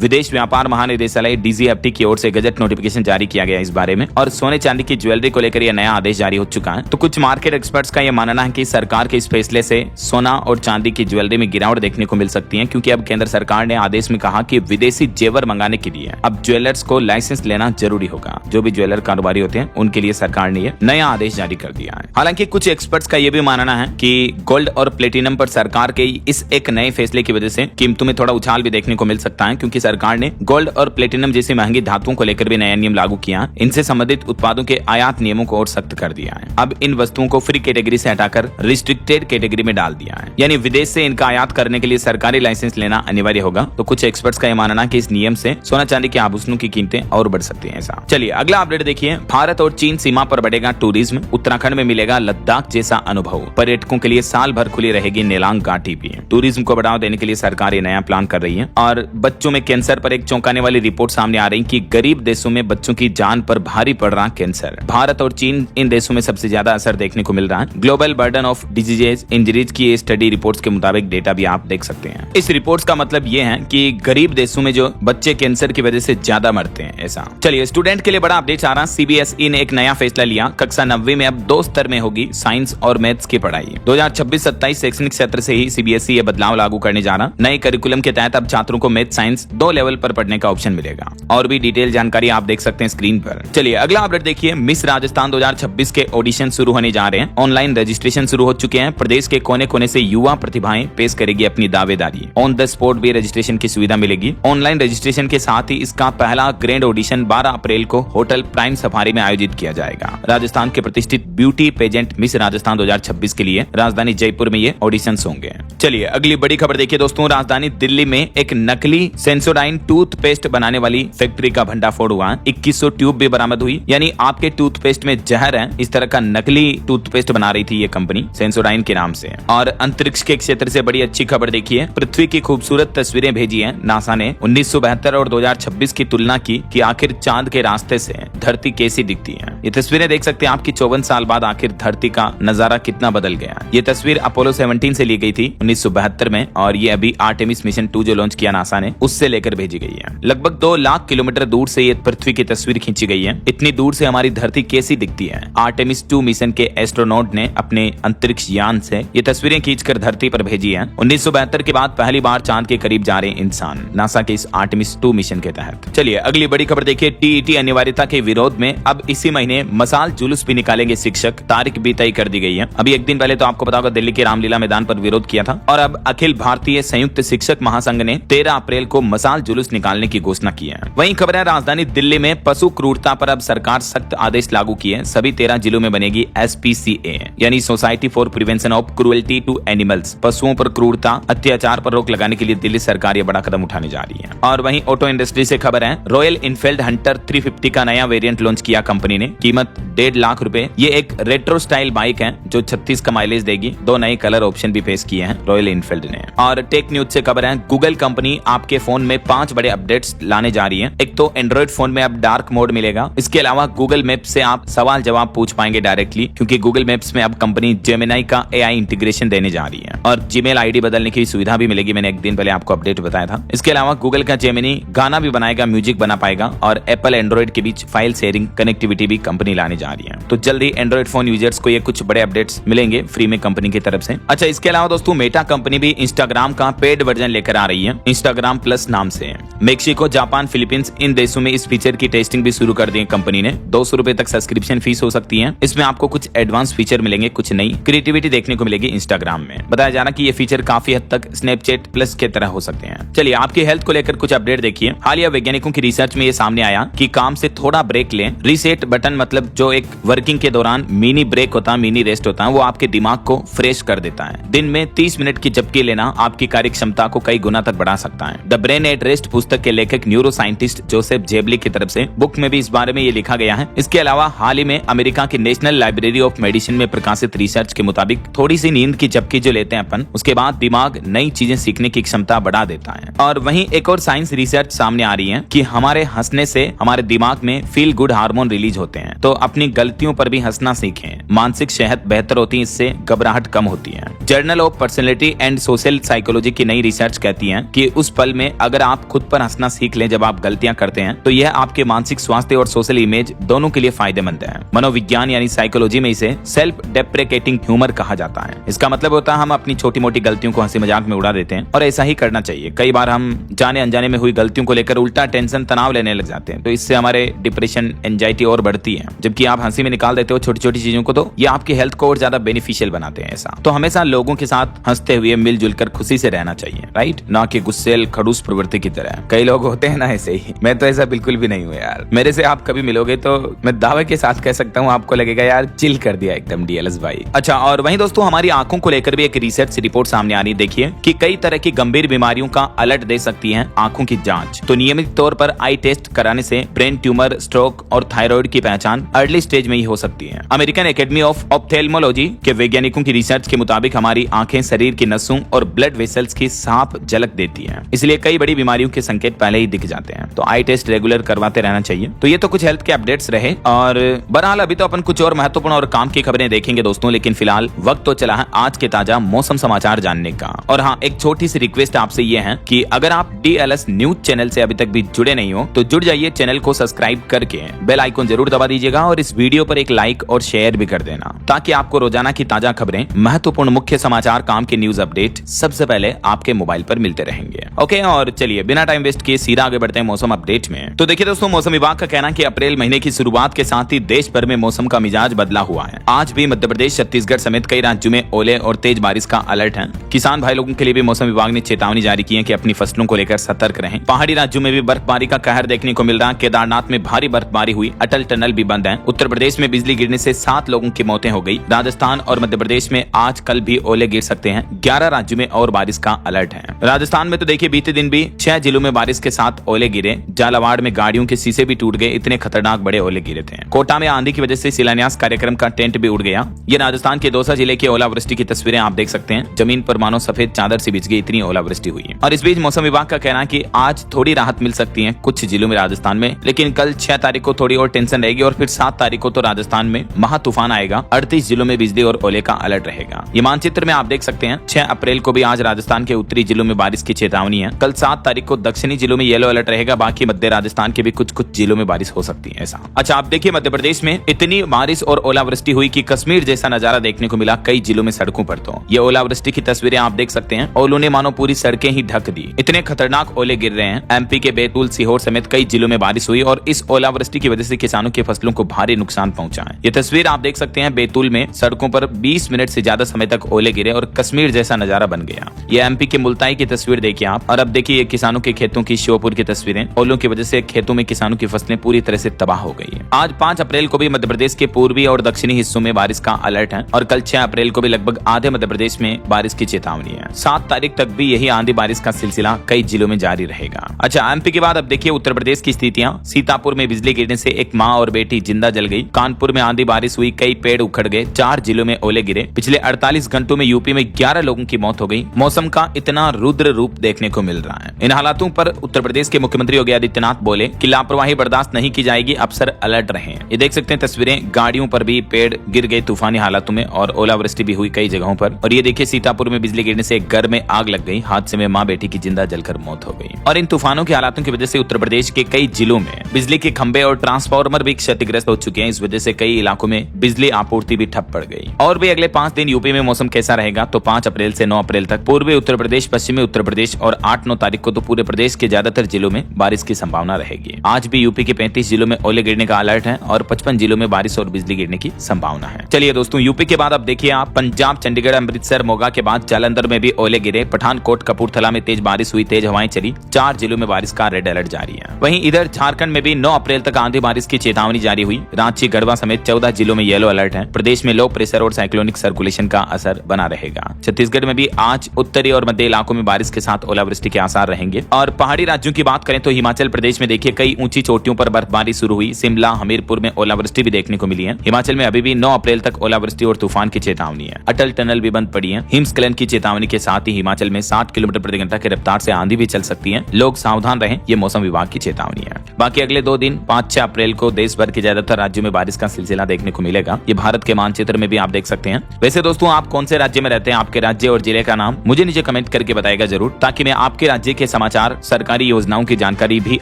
विदेश व्यापार महानिदेशालय DGFT की ओर से गजट नोटिफिकेशन जारी किया गया इस बारे में, और सोने चांदी की ज्वेलरी को लेकर यह नया आदेश जारी हो चुका है। तो कुछ मार्केट एक्सपर्ट्स का यह मानना है कि सरकार के इस फैसले से सोना और चांदी की ज्वेलरी में गिरावट देखने को मिल सकती है, क्योंकि अब केंद्र सरकार ने आदेश में कहा कि विदेशी जेवर मंगाने के लिए अब ज्वेलर्स को लाइसेंस लेना जरूरी होगा। जो भी ज्वेलर कारोबारी होते हैं उनके लिए सरकार ने यह नया आदेश जारी कर दिया है। हालांकि कुछ एक्सपर्ट्स का यह भी मानना है कि गोल्ड और प्लेटिनम पर सरकार के इस एक नए फैसले की वजह से कीमतों में थोड़ा उछाल भी देखने को मिल सकता है, क्योंकि सरकार ने गोल्ड और प्लेटिनम जैसी महंगी धातुओं को लेकर भी नया नियम लागू किया। इनसे संबंधित उत्पादों के आयात नियमों को और सख्त कर दिया है। अब इन वस्तुओं को फ्री कैटेगरी से हटाकर रिस्ट्रिक्टेड कैटेगरी में डाल दिया है, यानी विदेश से इनका आयात करने के लिए सरकारी लाइसेंस लेना अनिवार्य होगा। तो कुछ एक्सपर्ट्स का यह मानना है कि इस नियम से सोना चांदी के आभूषणों की कीमतें और बढ़ सकती हैं। ऐसा चलिए अगला अपडेट देखिए। भारत और चीन सीमा पर बढ़ेगा टूरिज्म, उत्तराखंड में मिलेगा लद्दाख जैसा अनुभव। पर्यटकों के लिए साल भर खुली रहेगी नेलांग घाटी भी। टूरिज्म को बढ़ावा देने के लिए सरकार ये नया प्लान कर रही है। और बच्चों में कैंसर पर एक चौंकाने वाली रिपोर्ट सामने आ रही कि गरीब देशों में बच्चों की जान पर भारी पड़ रहा कैंसर। भारत और चीन इन देशों में सबसे ज्यादा असर देखने को मिल रहा है। Global burden of diseases injuries की स्टडी रिपोर्ट्स के मुताबिक डेटा भी आप देख सकते हैं। इस रिपोर्ट्स का मतलब ये है कि गरीब देशों में जो बच्चे कैंसर की वजह से ज्यादा मरते हैं। ऐसा चलिए स्टूडेंट के लिए बड़ा अपडेट आ रहा। CBSE ने एक नया फैसला लिया। कक्षा 9वीं में अब 2 स्तर में होगी साइंस और मैथ्स की पढ़ाई। 2026-27 शैक्षणिक सत्र से ही CBSE ये बदलाव लागू करने जा रहा। नए करिकुलम के तहत अब छात्रों को मैथ साइंस 2 लेवल पर पढ़ने का ऑप्शन मिलेगा। और भी डिटेल जानकारी आप देख सकते हैं स्क्रीन पर। चलिए अगला अपडेट देखिए। मिस राजस्थान 2026 के ऑडिशन शुरू होने जा रहे हैं। ऑनलाइन रजिस्ट्रेशन शुरू हो चुके हैं। प्रदेश के कोने कोने से युवा प्रतिभाएं पेश करेगी अपनी दावेदारी। ऑन द स्पॉट भी रजिस्ट्रेशन की सुविधा मिलेगी। ऑनलाइन रजिस्ट्रेशन के साथ ही इसका पहला ग्रैंड ऑडिशन 12 अप्रैल को होटल प्राइम सफारी में आयोजित किया जाएगा। राजस्थान के प्रतिष्ठित ब्यूटी पेजेंट मिस राजस्थान 2026 के लिए राजधानी जयपुर में ये ऑडिशन होंगे। चलिए अगली बड़ी खबर देखिए दोस्तों। राजधानी दिल्ली में एक नकली सेंसोडाइन टूथपेस्ट बनाने वाली फैक्ट्री का भंडाफोड़ हुआ। 2100 ट्यूब भी बरामद हुई, यानी आपके टूथपेस्ट में जहर है, इस तरह का नकली टूथपेस्ट बना रही थी ये कंपनी सेंसोडाइन के नाम से। और अंतरिक्ष के क्षेत्र से बड़ी अच्छी खबर देखिए। पृथ्वी की खूबसूरत तस्वीरें भेजी है नासा ने। 1972 और 2026 की तुलना की कि आखिर चांद के रास्ते से धरती कैसी दिखती है। ये तस्वीरें देख सकते हैं आप कि 54 साल बाद आखिर धरती का नजारा कितना बदल गया। ये तस्वीर अपोलो 17 से ली गई थी 1972 में, और ये अभी आर्टेमिस मिशन 2 जो लॉन्च किया नासा ने उससे लेकर भेजी गई है। लगभग 2 लाख किलोमीटर दूर से ये पृथ्वी की तस्वीर खींची गई है। इतनी दूर से हमारी धरती कैसी दिखती है। आर्टेमिस 2 मिशन के एस्ट्रोनॉट ने अपने अंतरिक्ष यान से ये तस्वीरें खींचकर धरती पर भेजी है। 1972 के बाद पहली बार चांद के करीब जा रहे इंसान नासा के इस आर्टेमिस 2 मिशन के तहत। चलिए अगली बड़ी खबर देखिए। TET अनिवार्यता के विरोध में अब इसी महीने मसाल जुलूस भी निकालेंगे शिक्षक। तारीख भी तय कर दी गई है। अभी एक दिन पहले तो आपको पता होगा दिल्ली के रामलीला मैदान पर विरोध किया था, और अब अखिल भारतीय संयुक्त शिक्षक महासंघ ने 13 अप्रैल को मसाल जुलूस निकालने की घोषणा की है। वहीं खबर है राजधानी दिल्ली में पशु क्रूरता पर अब सरकार सख्त आदेश लागू किए। सभी 13 जिलों में बनेगी SPCA, यानी society for prevention of cruelty to animals. पशुओं पर क्रूरता अत्याचार पर रोक लगाने के लिए दिल्ली सरकार ये बड़ा कदम उठाने जा रही है। और वहीं ऑटो इंडस्ट्री से खबर है। रॉयल इनफील्ड हंटर 350 का नया वेरिएंट लॉन्च किया कंपनी ने। कीमत 1.5 लाख रुपए। ये एक रेट्रो स्टाइल बाइक है जो 36 का माइलेज देगी। 2 नए कलर ऑप्शन भी पेश किए हैं रॉयल इनफील्ड ने। और टेक न्यूज से खबर है। गूगल कंपनी आपके फोन में 5 बड़े अपडेट्स लाने जा रही है। एक तो एंड्रॉइड फोन में अब डार्क मोड मिलेगा। इसके अलावा गूगल मैप्स से आप सवाल जवाब पूछ पाएंगे डायरेक्टली, क्योंकि गूगल मैप्स में अब कंपनी जेमिनाई का AI इंटीग्रेशन देने जा रही है। और जीमेल ID बदलने की सुविधा भी मिलेगी। मैंने एक दिन पहले आपको अपडेट बताया था। इसके अलावा गूगल का जेमिनी गाना भी बनाएगा, म्यूजिक बना पाएगा। और एप्पल एंड्रॉइड के बीच फाइल शेयरिंग कनेक्टिविटी भी कंपनी लाने जा रही है। तो जल्दी एंड्रॉइड फोन यूजर्स को ये कुछ बड़े अपडेट्स मिलेंगे फ्री में कंपनी की तरफ से। अच्छा, इसके अलावा दोस्तों मेटा कंपनी भी इंस्टाग्राम का पेड वर्जन लेकर आ रही है, इंस्टाग्राम प्लस नाम से। मेक्सिको, जापान, फिलीपींस इन देशों में इस फीचर की टेस्टिंग भी शुरू कर दी है कंपनी ने। 200 रुपए तक सब्सक्रिप्शन फीस हो सकती है। इसमें आपको कुछ एडवांस फीचर मिलेंगे, कुछ नई क्रिएटिविटी देखने को मिलेगी इंस्टाग्राम में। बताया जा रहा कि ये फीचर काफी हद तक स्नैपचैट प्लस के तरह हो सकते हैं। चलिए आपकी हेल्थ को लेकर कुछ अपडेट देखिए। हालिया वैज्ञानिकों की रिसर्च में ये सामने आया कि काम से थोड़ा ब्रेक लें। रीसेट बटन मतलब जो एक वर्किंग के दौरान मिनी ब्रेक होता है, मिनी रेस्ट होता है, वो आपके दिमाग को फ्रेश कर देता है। दिन में 30 मिनट की झपकी लेना आपकी कार्य क्षमता को कई गुना तक बढ़ा सकता है। द ब्रेन एट रेस्ट पुस्तक के लेखक न्यूरो साइंटिस्ट जोसेफ जेबली की तरफ से बुक में भी इस बारे में ये लिखा गया है। इसके अलावा हाल ही में अमेरिका की नेशनल लाइब्रेरी ऑफ मेडिसिन में प्रकाशित रिसर्च के मुताबिक थोड़ी सी नींद की झपकी जो लेते हैं अपन, उसके बाद दिमाग नई चीजें सीखने की क्षमता बढ़ा देता है। और वहीं एक और साइंस रिसर्च सामने आ रही है कि हमारे हंसने से हमारे दिमाग में फील गुड हार्मोन रिलीज होते हैं, तो अपनी गलतियों पर भी हंसना सीखें। मानसिक सेहत बेहतर होती है, इससे घबराहट कम होती है। Journal of personality and social psychology की नई रिसर्च कहती है कि उस पल में अगर आप खुद पर हंसना सीख लें जब आप गलतियां करते हैं, तो यह आपके मानसिक स्वास्थ्य और सोशल इमेज दोनों के लिए फायदेमंद है। मनोविज्ञान यानी साइकोलॉजी में इसे सेल्फ डेप्रिकेटिंग ह्यूमर कहा जाता है। इसका मतलब होता है हम अपनी छोटी मोटी गलतियों को हंसी मजाक में उड़ा देते हैं, और ऐसा ही करना चाहिए। कई बार हम जाने अनजाने में हुई गलतियों को लेकर उल्टा टेंशन तनाव लेने लग जाते हैं, तो इससे हमारे डिप्रेशन एंजाइटी और बढ़ती है। जबकि आप हंसी में निकाल देते हो छोटी छोटी चीजों को, तो ये आपकी हेल्थ को और ज्यादा बेनिफिशियल बनाते हैं। ऐसा तो हमेशा लोगों के साथ हंसते हुए मिलजुल कर खुशी से रहना चाहिए, राइट, ना कि गुस्सेल खड़ूस प्रवृत्ति की तरह। कई लोग होते हैं ना ऐसे ही, मैं तो ऐसा बिल्कुल भी नहीं हूँ यार। मेरे से आप कभी मिलोगे तो मैं दावे के साथ कह सकता हूँ आपको लगेगा यार चिल कर दिया एकदम डीएलएस भाई। अच्छा, और वहीं दोस्तों हमारी आंखों को लेकर भी एक रिसर्च रिपोर्ट सामने आ रही है। देखिए कि कई तरह की गंभीर बीमारियों का अलर्ट दे सकती है आंखों की जांच। तो नियमित तौर पर आई टेस्ट कराने से ब्रेन ट्यूमर, स्ट्रोक और थायराइड की पहचान अर्ली स्टेज में ही हो सकती है। अमेरिकन एकेडमी ऑफ ऑप्थेल्मोलॉजी के वैज्ञानिकों की रिसर्च के मुताबिक हमारी आंखें शरीर की नसों और ब्लड वेसल्स की साफ झलक देती हैं, इसलिए कई बड़ी बीमारियों के संकेत पहले ही दिख जाते हैं। तो आई टेस्ट रेगुलर करवाते रहना चाहिए। तो ये तो कुछ हेल्थ के अपडेट्स रहे, और बहरहाल अभी तो अपन कुछ और महत्वपूर्ण और काम की खबरें देखेंगे दोस्तों, लेकिन फिलहाल वक्त तो चला है आज के ताजा मौसम समाचार जानने का। और हाँ, एक छोटी सी रिक्वेस्ट आपसे ये है कि अगर आप डीएलएस न्यूज चैनल से अभी तक भी जुड़े नहीं हो तो जुड़ जाइए, चैनल को सब्सक्राइब करके बेल आइकन जरूर दबा दीजिएगा, और इस वीडियो पर एक लाइक और शेयर भी कर देना, ताकि आपको रोजाना की ताजा खबरें, महत्वपूर्ण मुख्य समाचार, काम के न्यूज अपडेट सबसे पहले आपके मोबाइल पर मिलते रहेंगे। ओके, और चलिए बिना टाइम वेस्ट किए सीधा आगे बढ़ते हैं मौसम अपडेट में। तो देखिए दोस्तों, मौसम विभाग का कहना है कि अप्रैल महीने की शुरुआत के साथ ही देश भर में मौसम का मिजाज बदला हुआ है। आज भी मध्य प्रदेश, छत्तीसगढ़ समेत कई राज्यों में ओले और तेज बारिश का अलर्ट है। किसान भाई लोगों के लिए भी मौसम विभाग ने चेतावनी जारी की है कि अपनी फसलों को लेकर सतर्क रहें। पहाड़ी राज्यों में भी बर्फबारी का कहर देखने को मिल रहा है। केदारनाथ में भारी बर्फबारी हुई, अटल टनल भी बंद है। उत्तर प्रदेश में बिजली गिरने से 7 लोगों की मौतें हो गई। राजस्थान और मध्य प्रदेश में आज कल भी ओले गिर सकते हैं। 11 राज्यों में और बारिश का अलर्ट है। राजस्थान में तो देखिए बीते दिन भी 6 जिलों में बारिश के साथ ओले गिरे। झालावाड़ में गाड़ियों के शीशे भी टूट गए, इतने खतरनाक बड़े ओले गिरे थे। कोटा में आंधी की वजह से शिलान्यास कार्यक्रम का टेंट भी उड़ गया। ये राजस्थान के दौसा जिले की ओलावृष्टि की तस्वीरें आप देख सकते हैं। जमीन पर मानो सफेद चादर से बिछ गई, इतनी ओलावृष्टि हुई है। और इस बीच मौसम विभाग का कहना है कि आज थोड़ी राहत मिल सकती है कुछ जिलों में राजस्थान में, लेकिन कल 6 तारीख को थोड़ी और टेंशन रहेगी, और फिर 7 तारीख को तो राजस्थान में महा तूफान आएगा। 38 जिलों में बिजली और ओले का अलर्ट रहेगा। ये मानचित्र में आप देख सकते हैं। 6 अप्रैल को भी आज राजस्थान के उत्तरी जिलों में बारिश की चेतावनी है। कल 7 तारीख को दक्षिणी जिलों में येलो अलर्ट रहेगा। बाकी मध्य राजस्थान के भी कुछ जिलों में बारिश हो सकती है। ऐसा अच्छा, आप देखिए मध्य प्रदेश में इतनी बारिश और ओलावृष्टि हुई कि कश्मीर जैसा नजारा देखने को मिला कई जिलों में सड़कों पर। तो ये ओलावृष्टि की तस्वीरें आप देख सकते हैं। ओलों ने मानो पूरी सड़कें ही ढक दी, इतने खतरनाक ओले गिर रहे हैं। एमपी के बैतूल, सीहोर समेत कई जिलों में बारिश हुई, और इस ओलावृष्टि की वजह से किसानों की फसलों को भारी नुकसान पहुंचा है। ये तस्वीर आप देख सकते हैं। बैतूल में सड़कों पर 20 मिनट से ज्यादा समय तक ओले गिरे और कश्मीर जैसा नजारा बन गया। ये एमपी के मुल्ताई की तस्वीर देखिए आप। और अब देखिए किसानों के खेतों की श्योपुर की तस्वीरें। ओलों की वजह से खेतों में किसानों की फसलें पूरी तरह से तबाह हो गई है। आज 5 अप्रैल को भी मध्य प्रदेश के पूर्वी और दक्षिणी हिस्सों में बारिश का अलर्ट है, और कल 6 अप्रैल को भी लगभग आधे मध्य प्रदेश में बारिश की चेतावनी है। 7 तारीख तक भी यही आंधी बारिश का सिलसिला कई जिलों में जारी रहेगा। अच्छा, एमपी के बाद अब देखिए उत्तर प्रदेश की स्थितियां। सीतापुर में बिजली गिरने से एक मां और बेटी जिंदा जल गई। कानपुर में आंधी बारिश हुई, कई पेड़ उखड़ गए। 4 जिलों में ओले गिरे। पिछले 48 घंटों में यूपी में 11 लोगों की मौत हो गई। मौसम का इतना रुद्र रूप देखने को मिल रहा है। इन हालातों पर उत्तर प्रदेश के मुख्यमंत्री योगी आदित्यनाथ बोले कि लापरवाही बर्दाश्त नहीं की जाएगी, अफसर अलर्ट रहे। ये देख सकते हैं तस्वीरें। गाड़ियों पर भी पेड़ गिर गए तूफानी हालातों में, और ओलावृष्टि भी हुई कई जगहों पर। और ये देखिए सीतापुर में बिजली गिरने से एक घर में आग लग गई। हादसे में मां बेटी की जिंदा जलकर मौत हो गई। और इन तूफानों के हालातों की वजह से उत्तर प्रदेश के कई जिलों में बिजली के खंभे और ट्रांसफार्मर भी क्षतिग्रस्त हो चुके हैं। इस वजह से कई इलाकों में बिजली आपूर्ति भी ठप पड़ गई। और भी अगले 5 दिन यूपी में मौसम कैसा रहेगा, तो 5 अप्रैल से 9 अप्रैल तक पूर्वी उत्तर प्रदेश, पश्चिमी उत्तर प्रदेश और 8-9 तारीख को तो पूरे प्रदेश के ज्यादातर जिलों में बारिश की संभावना रहेगी। आज भी यूपी के 35 जिलों में ओले गिरने का अलर्ट है, और 55 जिलों में बारिश और बिजली गिरने की संभावना है। चलिए दोस्तों, यूपी के बाद अब देखिए आप पंजाब, चंडीगढ़, अमृतसर, मोगा के बाद जालंधर में भी ओले गिरे। पठानकोट, कपूरथला में तेज बारिश हुई, तेज हवाएं चली। 4 जिलों में बारिश का रेड अलर्ट जारी है। वहीं इधर झारखंड में भी 9 अप्रैल तक आंधी बारिश की चेतावनी जारी हुई। रांची, गढ़वा समेत 14 जिलों में येलो अलर्ट है। प्रदेश में लो प्रेशर और साइक्लोनिक सर्कुलेशन का असर बना रहेगा। छत्तीसगढ़ में भी आज उत्तरी और मध्य इलाकों में बारिश के साथ ओलावृष्टि के आसार रहेंगे। और पहाड़ी राज्यों की बात करें तो हिमाचल प्रदेश में देखिए कई ऊंची चोटियों पर बर्फबारी शुरू हुई। शिमला, हमीरपुर में ओलावृष्टि भी देखने को मिली है। हिमाचल में अभी भी 9 अप्रैल तक ओलावृष्टि और तूफान की चेतावनी है। अटल टनल भी बंद पड़ी है। हिमस्खलन की चेतावनी के साथ साथ ही हिमाचल में 60 किलोमीटर प्रति घंटा की रफ्तार से आंधी भी चल सकती है। लोग सावधान रहें, ये मौसम विभाग की चेतावनी है। बाकी अगले 2 दिन 5-6 अप्रैल को देश भर के ज्यादातर राज्यों में बारिश का सिलसिला देखने को मिलेगा। ये भारत के मानचित्र में भी आप देख सकते हैं। वैसे दोस्तों, आप कौन से राज्य में रहते हैं, आपके राज्य और जिले का नाम मुझे नीचे कमेंट करके बताएगा जरूर, ताकि मैं आपके राज्य के समाचार, सरकारी योजनाओं की जानकारी भी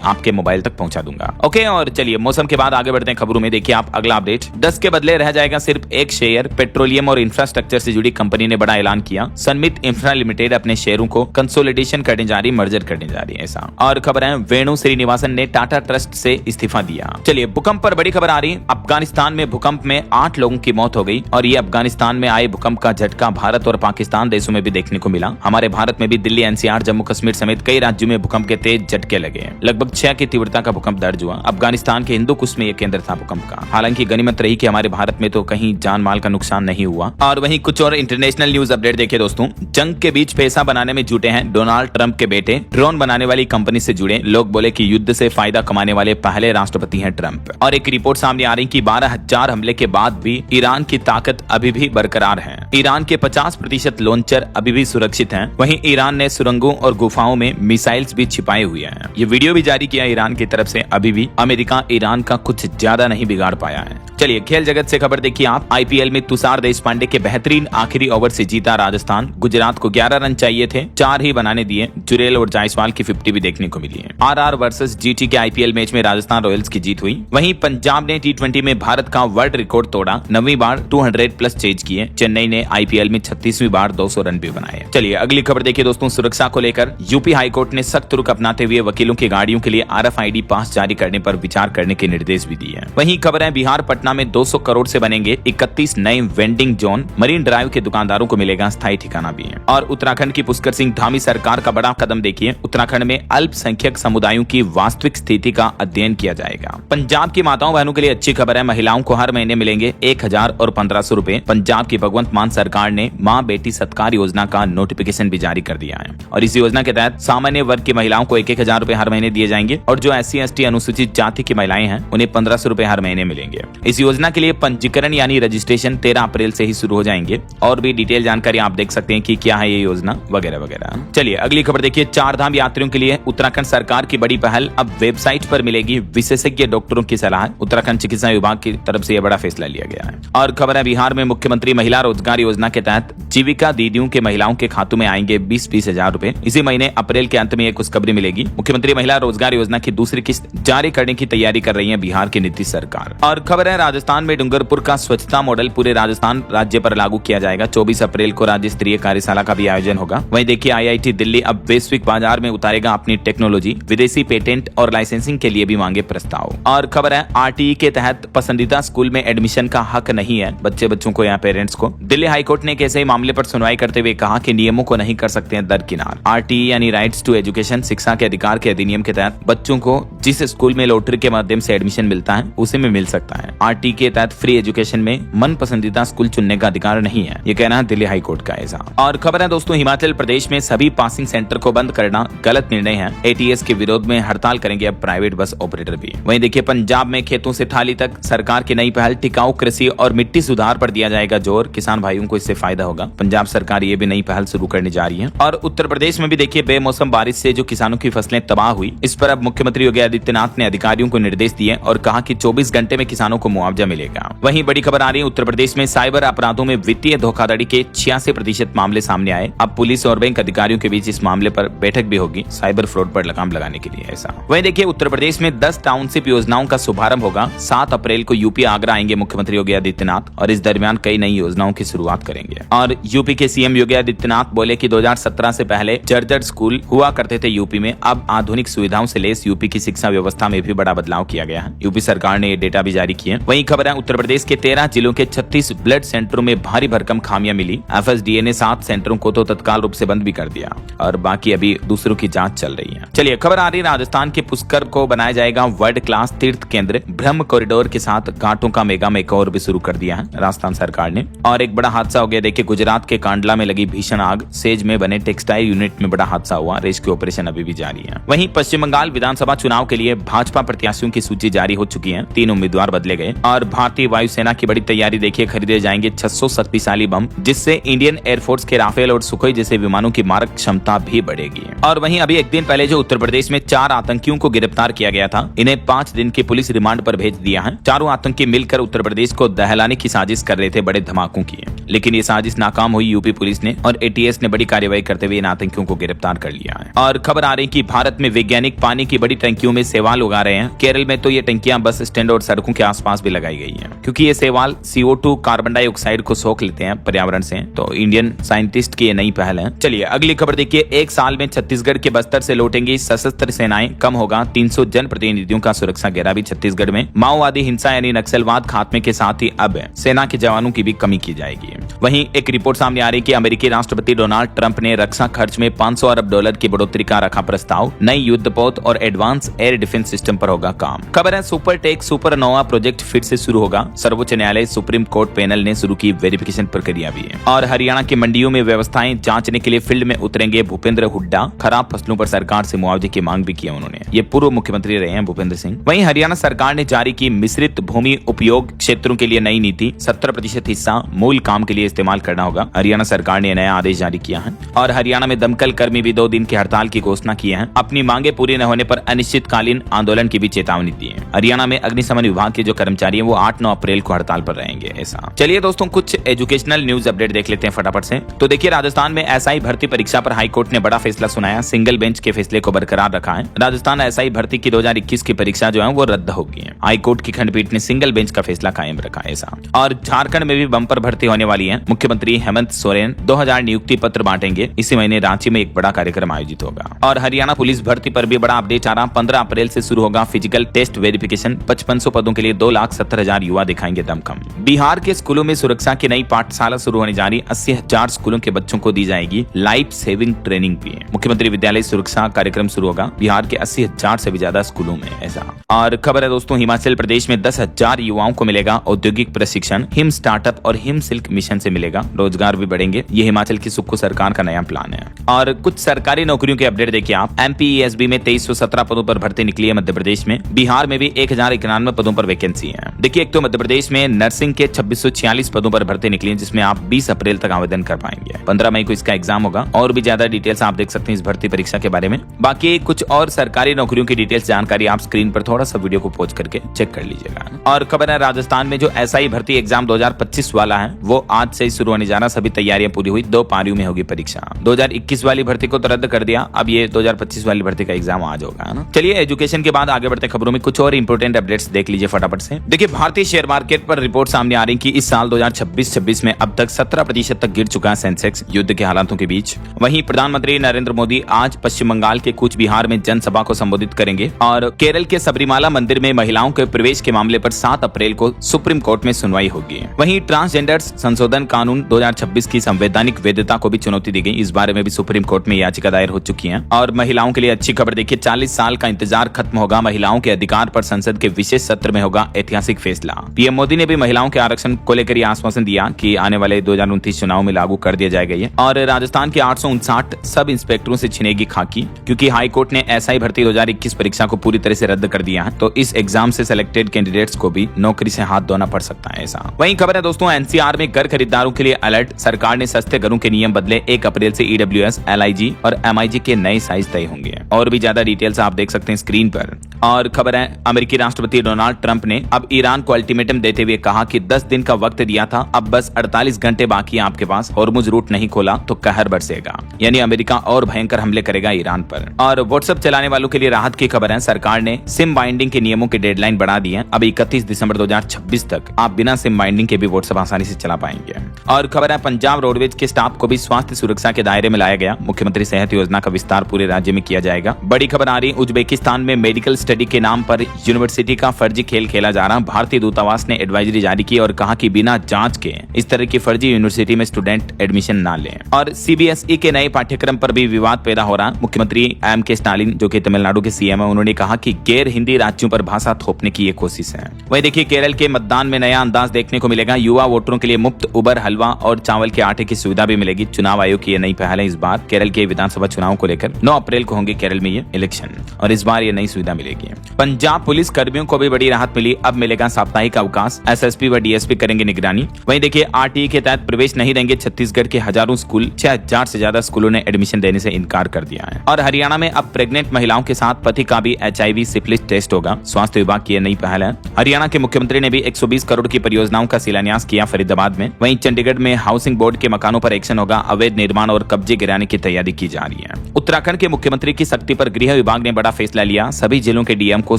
आपके मोबाइल तक पहुंचा दूंगा। ओके, और चलिए मौसम के बाद आगे बढ़ते हैं खबरों में। देखिए आप अगला अपडेट, 10 के बदले रह जाएगा सिर्फ एक शेयर। पेट्रोलियम और इंफ्रास्ट्रक्चर से जुड़ी कंपनी ने बड़ा ऐलान किया। सनमित इंफ्रा लिमिटेड अपने शेयरों को कंसोलिडेशन करने जा रही, मर्जर करने जा रही है ऐसा। और खबर है, वेणु श्रीनिवासन ने टाटा ट्रस्ट से इस्तीफा दिया। चलिए भूकंप पर बड़ी खबर आ रही। अफगानिस्तान में भूकंप में 8 लोगों की मौत हो गई और ये अफगानिस्तान में आए भूकंप का झटका भारत और पाकिस्तान देशों में भी देखने को मिला। हमारे भारत में भी दिल्ली, एनसीआर, जम्मू कश्मीर समेत कई राज्यों में भूकंप के तेज झटके लगे। लगभग 6 की तीव्रता का भूकंप दर्ज हुआ। अफगानिस्तान के हिंदू कुश में यह केंद्र था भूकंप का। हालांकि गनीमत रही कि हमारे भारत में तो कहीं जान माल का नुकसान नहीं हुआ। और वहीं कुछ और इंटरनेशनल न्यूज अपडेट देखिए दोस्तों। जंग के बीच पैसा बनाने में जुटे हैं डोनाल्ड ट्रंप के बेटे। ड्रोन बनाने वाली कंपनी से जुड़े लोग बोले कि युद्ध से फायदा कमाने वाले पहले राष्ट्रपति हैं ट्रंप। और एक रिपोर्ट सामने आ रही कि 12,000 हमले के बाद भी ईरान की ताकत अभी भी बरकरार है। ईरान के 50% लॉन्चर अभी भी सुरक्षित हैं। वहीं ईरान ने सुरंगों और गुफाओं में मिसाइल्स भी छिपाए हुए हैं। ये वीडियो भी जारी किया ईरान की तरफ से। अभी भी अमेरिका ईरान का कुछ ज्यादा नहीं बिगाड़ पाया है। चलिए खेल जगत से खबर देखिए आप। आईपीएल में तुषार देशपांडे के बेहतरीन आखिरी ओवर से जीता राजस्थान। गुजरात को 11 रन चाहिए थे, 4 ही बनाने दिए। जुरेल और जायसवाल की 50 भी देखने को मिली है। आरआर वर्सेस जीटी के आईपीएल मैच में राजस्थान रॉयल्स की जीत हुई। वहीं पंजाब ने टी20 में भारत का वर्ल्ड रिकॉर्ड तोड़ा, 9वीं बार 200+ चेज किए। चेन्नई ने आईपीएल में 36वीं बार 200 रन भी बनाए। चलिए अगली खबर देखिए दोस्तों। सुरक्षा को लेकर यूपी हाईकोर्ट ने सख्त रुख अपनाते हुए वकीलों की गाड़ियों के लिए RFID पास जारी करने पर विचार करने के निर्देश भी दिए। वहीं खबर है, बिहार पटना में 200 करोड़ से बनेंगे 31 नए वेंडिंग जोन। मरीन ड्राइव के दुकानदारों को मिलेगा स्थायी ठिकाना भी है। और उत्तराखंड की पुष्कर सिंह धामी सरकार का बड़ा कदम देखिए। उत्तराखंड में अल्पसंख्यक समुदायों की वास्तविक स्थिति का अध्ययन किया जाएगा। पंजाब की माताओं बहनों के लिए अच्छी खबर है। महिलाओं को हर महीने मिलेंगे 1,000 और 1,500 रुपए। पंजाब की भगवंत मान सरकार ने माँ बेटी सत्कार योजना का नोटिफिकेशन भी जारी कर दिया है। और इस योजना के तहत सामान्य वर्ग की महिलाओं को 1,000 रुपए हर महीने दिए जाएंगे और जो SC/ST अनुसूचित जाति की महिलाएं हैं उन्हें 1,500 रुपए हर महीने मिलेंगे। इस योजना के लिए पंजीकरण यानी रजिस्ट्रेशन 13 अप्रैल से ही शुरू हो जाएंगे। और भी डिटेल जानकारी आप देख सकते हैं कि क्या है ये योजना वगैरह वगैरह। चलिए अगली खबर देखिए। 4 धाम यात्रियों के लिए उत्तराखंड सरकार की बड़ी पहल। अब वेबसाइट पर मिलेगी विशेषज्ञ डॉक्टरों की सलाह। उत्तराखंड चिकित्सा विभाग की तरफ से यह बड़ा फैसला लिया गया है। और खबर है, बिहार में मुख्यमंत्री महिला रोजगार योजना के तहत जीविका दीदियों के महिलाओं के खातों में आएंगे 20-20 हजार रुपए। इसी महीने अप्रैल के अंत में एक खुशखबरी मिलेगी। मुख्यमंत्री महिला रोजगार योजना की दूसरी किस्त जारी करने की तैयारी कर रही है बिहार की नीतीश सरकार। और खबर है, राजस्थान में डूंगरपुर का स्वच्छता मॉडल पूरे राजस्थान राज्य पर लागू किया जाएगा। 24 अप्रैल को राज्य स्तरीय कार्यशाला का भी आयोजन होगा। वहीं देखिए IIT दिल्ली अब वैश्विक बाजार में उतारेगा अपनी टेक्नोलॉजी। विदेशी पेटेंट और लाइसेंसिंग के लिए भी मांगे प्रस्ताव। और खबर है, RTE के तहत पसंदीदा स्कूल में एडमिशन का हक नहीं है बच्चों को या पेरेंट्स को। दिल्ली हाईकोर्ट ने एक ऐसे मामले पर सुनवाई करते हुए कहा कि नियमों को नहीं कर सकते हैं दरकिनार। RTE यानी राइट्स टू एजुकेशन, शिक्षा के अधिकार के अधिनियम के तहत बच्चों को जिस स्कूल में लॉटरी के माध्यम से एडमिशन मिलता है उसी में मिल सकता है। RTE के तहत फ्री एजुकेशन में मन पसंदीदा स्कूल चुनने का अधिकार नहीं है, ये कहना है दिल्ली हाईकोर्ट का ऐसा। और खबर है दोस्तों, हिमाचल प्रदेश में सभी पासिंग सेंटर को बंद करना गलत निर्णय है। ATS के विरोध में हड़ताल करेंगे अब प्राइवेट बस ऑपरेटर भी। वहीं देखिए पंजाब में खेतों से थाली तक सरकार की नई पहल। टिकाऊ कृषि और मिट्टी सुधार पर दिया जाएगा जोर। किसान भाइयों को इससे फायदा होगा। पंजाब सरकार ये भी नई पहल शुरू करने जा रही है। और उत्तर प्रदेश में भी देखिए बेमौसम बारिश से जो किसानों की फसलें तबाह हुई, इस पर अब मुख्यमंत्री योगी आदित्यनाथ ने अधिकारियों को निर्देश दिए और कहा कि 24 घंटे में किसानों को मुआवजा मिलेगा। वहीं बड़ी खबर आ रही है, उत्तर प्रदेश में साइबर अपराधों में वित्तीय धोखाधड़ी के 86% मामले सामने आए। अब पुलिस और बैंक अधिकारियों के बीच इस मामले पर बैठक भी होगी साइबर फ्रॉड पर लगाम लगाने के लिए ऐसा। वहीं देखिए उत्तर प्रदेश में 10 टाउनशिप योजनाओं का शुभारंभ होगा। 7 अप्रैल को यूपी आगरा आएंगे मुख्यमंत्री योगी आदित्यनाथ और इस दरमियान कई नई योजनाओं की शुरुआत करेंगे। और यूपी के CM योगी आदित्यनाथ बोले कि 2017 से पहले जर्जर स्कूल हुआ करते थे यूपी में। अब आधुनिक सुविधाओं से लेस यूपी की शिक्षा व्यवस्था में भी बड़ा बदलाव किया गया है। यूपी सरकार ने ये डेटा भी जारी किए। वहीं खबर है, उत्तर प्रदेश के 13 जिलों के 36 ब्लड सेंटरों में भारी भरकम खामियां मिली। FSDA ने 7 सेंटरों को तो तत्काल रूप से बंद भी कर दिया और बाकी अभी दूसरों की जांच चल रही है। चलिए खबर आ रही है, राजस्थान के पुष्कर को बनाया जाएगा वर्ल्ड क्लास तीर्थ केंद्र। ब्रह्म कॉरिडोर के साथ घाटों का मेगा मेकओवर भी शुरू कर दिया है राजस्थान सरकार ने। और एक बड़ा हादसा हो गया देखिए, गुजरात के कांडला में लगी भीषण आग। सेज में बने टेक्सटाइल यूनिट में बड़ा हादसा हुआ। रेस्क्यू ऑपरेशन अभी भी जारी है। वहीं पश्चिम बंगाल विधानसभा चुनाव के लिए भाजपा प्रत्याशियों की सूची जारी हो चुकी है। 3 उम्मीदवार बदले गए। और भारतीय वायुसेना की बड़ी तैयारी देखिए, खरीदे जाएंगे 600 शक्तिशाली बम, जिससे इंडियन एयरफोर्स के राफेल और सुखोई जैसे विमानों की मारक क्षमता भी बढ़ेगी। और वहीं अभी एक दिन पहले जो उत्तर प्रदेश में 4 आतंकियों को गिरफ्तार किया गया था, इन्हें 5 दिन की पुलिस रिमांड पर भेज दिया है। चारों आतंकी मिलकर उत्तर प्रदेश को दहलाने की साजिश कर रहे थे बड़े धमाकों की, लेकिन ये साजिश नाकाम हुई। यूपी पुलिस ने और एटीएस ने बड़ी कार्रवाई करते हुए इन आतंकियों को गिरफ्तार कर लिया है। और खबर आ रही कि भारत में वैज्ञानिक पानी की बड़ी टंकियों में शैवाल उगा रहे हैं। केरल में तो ये टंकियां बस स्टैंड और सड़कों के आसपास भी लगाई गई हैं, क्योंकि ये शैवाल CO2 कार्बन डाइऑक्साइड को सोख लेते हैं पर्यावरण से। तो इंडियन साइंटिस्ट की ये नई पहल है। चलिए अगली खबर देखिए। एक साल में छत्तीसगढ़ के बस्तर से लौटेंगी सशस्त्र सेनाएं, कम होगा 300 जनप्रतिनिधियों का सुरक्षा घेरा। भी छत्तीसगढ़ में माओवादी हिंसा यानी नक्सलवाद खात्मे के साथ ही अब सेना के जवानों की भी कमी की जाएगी। वहीं एक रिपोर्ट सामने आ रही कि अमेरिकी राष्ट्रपति डोनाल्ड ट्रंप ने रक्षा खर्च में $500 अरब की बढ़ोतरी का रखा प्रस्ताव। नई युद्धपोत और एडवांस एयर डिफेंस सिस्टम पर होगा काम। खबर है सुपरटेक सुपरनोवा प्रोजेक्ट फिर से शुरू होगा। सर्वोच्च न्यायालय सुप्रीम कोर्ट पैनल ने शुरू की वेरिफिकेशन प्रक्रिया भी है। और हरियाणा की मंडियों में व्यवस्थाएं जांचने के लिए फील्ड में उतरेंगे भूपेंद्र हुड्डा। खराब फसलों पर सरकार से मुआवजे की मांग भी की उन्होंने। ये पूर्व मुख्यमंत्री रहे हैं भूपेंद्र सिंह। वहीं हरियाणा सरकार ने जारी की मिश्रित भूमि उपयोग क्षेत्रों के लिए नई नीति। 70% हिस्सा मूल काम के लिए इस्तेमाल करना होगा। हरियाणा सरकार ने नया आदेश जारी किया है। और हरियाणा में दमकल कर्मी भी 2 दिन की हड़ताल की घोषणा की है। अपनी मांगे पूरी न होने पर अनिश्चितकालीन आंदोलन की भी चेतावनी दी है। हरियाणा में अग्निशमन विभाग के जो कर्मचारी हैं वो 8-9 अप्रैल को हड़ताल पर रहेंगे। ऐसा चलिए दोस्तों कुछ एजुकेशनल न्यूज अपडेट देख लेते हैं फटाफट से। तो देखिए राजस्थान में SI भर्ती परीक्षा पर हाईकोर्ट ने बड़ा फैसला सुनाया। सिंगल बेंच के फैसले को बरकरार रखा है। राजस्थान SI भर्ती की 2021 की परीक्षा जो है वो रद्द होगी। हाईकोर्ट की खंडपीठ ने सिंगल बेंच का फैसला कायम रखा। ऐसा और झारखंड में भी बम्पर भर्ती होने वाली है। मुख्यमंत्री हेमंत सोरेन 2000 नियुक्ति पत्र बांटेंगे। इसी महीने रांची में एक बड़ा कार्यक्रम आयोजित होगा। और हरियाणा पुलिस भर्ती पर भी बड़ा अपडेट आ रहा। 15 अप्रैल से शुरू होगा फिजिकल टेस्ट वेरिफिकेशन। 5500 पदों के लिए 2,70,000 युवा दिखाएंगे दमखम। बिहार के स्कूलों में सुरक्षा की नई पाठशाला शुरू होने जा रही। 80,000 स्कूलों के बच्चों को दी जाएगी लाइफ सेविंग ट्रेनिंग भी। मुख्यमंत्री विद्यालय सुरक्षा कार्यक्रम शुरू होगा बिहार के 80,000 से भी ज्यादा स्कूलों में। ऐसा और खबर है दोस्तों हिमाचल प्रदेश में 10,000 युवाओं को मिलेगा औद्योगिक प्रशिक्षण। हिम स्टार्टअप और हिम सिल्क मिशन से मिलेगा, रोजगार भी बढ़ेंगे। ये हिमाचल की सुक्खू सरकार का नया प्लान है। और कुछ सरकारी नौकरियों के अपडेट देखिए आप। MPESB में 2317 पदों पर भर्ती निकली है मध्य प्रदेश में। बिहार में भी 1091 पदों पर वैकेंसी है। देखिए एक तो मध्य प्रदेश में नर्सिंग के 2646 पदों पर भर्ती निकली है, जिसमें आप 20 अप्रैल तक आवेदन कर पाएंगे। 15 मई को इसका एग्जाम होगा। और भी ज्यादा डिटेल्स आप देख सकते हैं इस भर्ती परीक्षा के बारे में। बाकी कुछ और सरकारी नौकरियों की डिटेल्स जानकारी आप स्क्रीन पर थोड़ा सा वीडियो को पॉज करके चेक कर लीजिएगा। और खबर है राजस्थान में जो SI भर्ती एग्जाम 2025 वाला है वो आज से शुरू होने जा रहा। सभी तैयारियां पूरी हुई। 2 पारियों में होगी परीक्षा। 2021 वाली भर्ती को तो रद्द कर दिया, अब ये 2025 वाली भर्ती का एग्जाम आज होगा ना। चलिए एजुकेशन के बाद आगे बढ़ते खबरों में कुछ और इंपोर्टेंट अपडेट्स देख लीजिए फटाफट से। देखिए भारतीय शेयर मार्केट पर रिपोर्ट सामने आ रही कि इस साल 2026-26 में अब तक 17% तक गिर चुका है सेंसेक्स युद्ध के हालातों के बीच। वहीं प्रधानमंत्री नरेंद्र मोदी आज पश्चिम बंगाल के कूच बिहार में जनसभा को संबोधित करेंगे। और केरल के सबरीमाला मंदिर में महिलाओं के प्रवेश के मामले पर 7 अप्रैल को सुप्रीम कोर्ट में सुनवाई होगी। वहीं ट्रांसजेंडर्स संशोधन कानून 2026 की संवैधानिक वैधता को भी चुनौती दी गई। इस बारे में भी सुप्रीम कोर्ट में याचिका दायर हो चुकी है। और महिलाओं के लिए अच्छी खबर देखिए 40 साल का इंतजार खत्म होगा। महिलाओं के अधिकार पर संसद के विशेष सत्र में होगा ऐतिहासिक फैसला। पीएम मोदी ने भी महिलाओं के आरक्षण को लेकर यह आश्वासन दिया कि आने वाले 2029 चुनाव में लागू कर दिया जाएगा ये। और राजस्थान के 859 सब इंस्पेक्टरों से छिनेगी खाकी, क्योंकि हाई कोर्ट ने SI भर्ती 2021 परीक्षा को पूरी तरह से रद्द कर दिया है। तो इस एग्जाम से सिलेक्टेड कैंडिडेट्स को भी नौकरी से हाथ धोना पड़ सकता है। ऐसा वहीं खबर है दोस्तों NCR में घर खरीदारों के लिए अलर्ट। सरकार ने सस्ते घरों के नियम बदले। 1 अप्रैल से EWS, LIG और MIG के नए साइज तय होंगे। और भी ज्यादा डिटेल्स आप देख सकते हैं स्क्रीन पर। और खबर है अमेरिकी राष्ट्रपति डोनाल्ड ट्रंप ने अब ईरान को अल्टीमेटम देते हुए कहा कि 10 दिन का वक्त दिया था, अब बस 48 घंटे बाकी है आपके पास। हॉर्मुज रूट नहीं खोला तो कहर बरसेगा। यानी अमेरिका और भयंकर हमले करेगा ईरान पर। और व्हाट्सएप चलाने वालों के लिए राहत की खबर है। सरकार ने सिम बाइंडिंग के नियमों की डेडलाइन बढ़ा दी है। अब 31 दिसंबर 2026 तक आप बिना सिम बाइंडिंग के भी व्हाट्सएप आसानी से चला पाएंगे। और खबर है पंजाब रोडवेज के स्टाफ को भी स्वास्थ्य सुरक्षा के दायरे में लाया गया। मुख्यमंत्री सेहत योजना का विस्तार पूरे राज्य में किया जाएगा। बड़ी खबर आ रही उज्बेकिस्तान में मेडिकल स्टडी के नाम पर यूनिवर्सिटी का फर्जी खेल खेला जा रहा। भारतीय दूतावास ने एडवाइजरी जारी की और कहा कि बिना जांच के इस तरह की फर्जी यूनिवर्सिटी में स्टूडेंट एडमिशन ना लें। और CBSE के नए पाठ्यक्रम पर भी विवाद पैदा हो रहा। मुख्यमंत्री M.K. स्टालिन जो कि तमिलनाडु के CM है, उन्होंने कहा कि गैर हिंदी राज्यों पर भाषा थोपने की ये कोशिश है। वही देखिए केरल के मतदान में नया अंदाज देखने को मिलेगा। युवा वोटरों के लिए मुफ्त उबर, हलवा और चावल के आटे की सुविधा भी मिलेगी। चुनाव आयोग की ये नई पहल है। इस बार केरल के विधानसभा चुनाव को लेकर 9 अप्रैल को होंगे केरल में ये इलेक्शन और इस बार ये नई सुविधा मिलेगी। पंजाब पुलिस कर्मियों को भी बड़ी राहत मिली। अब मिलेगा साप्ताहिक अवकाश। SSP व DSP करेंगे निगरानी। वहीं देखिए RTE के तहत प्रवेश नहीं देंगे छत्तीसगढ़ के हजारों गुरु स्कूल 6000 से ज्यादा स्कूलों ने एडमिशन देने से इनकार कर दिया है। और हरियाणा में अब प्रेग्नेंट महिलाओं के साथ पति का भी HIV सिफिलिस टेस्ट होगा। स्वास्थ्य विभाग की यह नई पहल है। हरियाणा के मुख्यमंत्री ने भी 120 करोड़ की परियोजनाओं का शिलान्यास किया फरीदाबाद में। वहीं चंडीगढ़ में हाउसिंग बोर्ड के मकानों पर एक्शन होगा। अवैध निर्माण और कब्जे गिराने की तैयारी की जा रही है। उत्तराखंड के मुख्यमंत्री की सख्ती पर गृह विभाग ने बड़ा फैसला लिया। सभी जिलों के डीएम को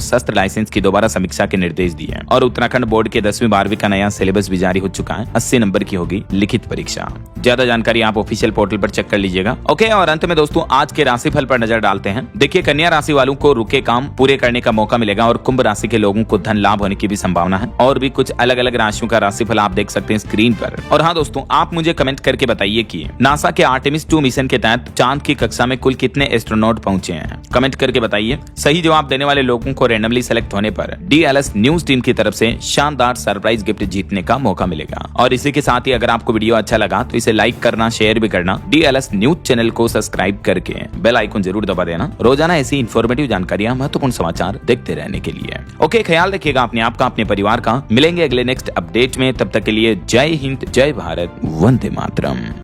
शस्त्र लाइसेंस की दोबारा समीक्षा के निर्देश दिए। और उत्तराखंड बोर्ड के 10वीं 12वीं का नया सिलेबस भी जारी हो चुका है। 80 नंबर की होगी लिखित परीक्षा। ज्यादा जानकारी आप ऑफिशियल पोर्टल पर चेक कर लीजिएगा। ओके, और अंत में दोस्तों आज के राशिफल पर नजर डालते हैं। देखिए, कन्या राशि वालों को रुके काम पूरे करने का मौका मिलेगा और कुंभ राशि के लोगों को धन लाभ होने की भी संभावना है। और भी कुछ अलग अलग राशियों का राशिफल आप देख सकते हैं स्क्रीन पर। और हाँ दोस्तों, आप मुझे कमेंट करके बताइए कि नासा के आर्टेमिस 2 मिशन के तहत चांद की कक्षा में कुल कितने एस्ट्रोनॉट पहुंचे हैं। कमेंट करके बताइए। सही जवाब देने वाले लोगों को रैंडमली सेलेक्ट होने पर DLS न्यूज टीम की तरफ से शानदार सरप्राइज गिफ्ट जीतने का मौका मिलेगा। और इसी के साथ ही अगर आपको वीडियो अच्छा लगा तो इसे लाइक करना, शेयर भी करना। DLS न्यूज चैनल को सब्सक्राइब करके बेल आइकन जरूर दबा देना रोजाना ऐसी इंफॉर्मेटिव जानकारियां, महत्वपूर्ण समाचार देखते रहने के लिए। ओके, ख्याल रखिएगा अपने आप का, अपने परिवार का। मिलेंगे अगले नेक्स्ट अपडेट में। तब तक के लिए जय हिंद, जय भारत, वंदे मातरम।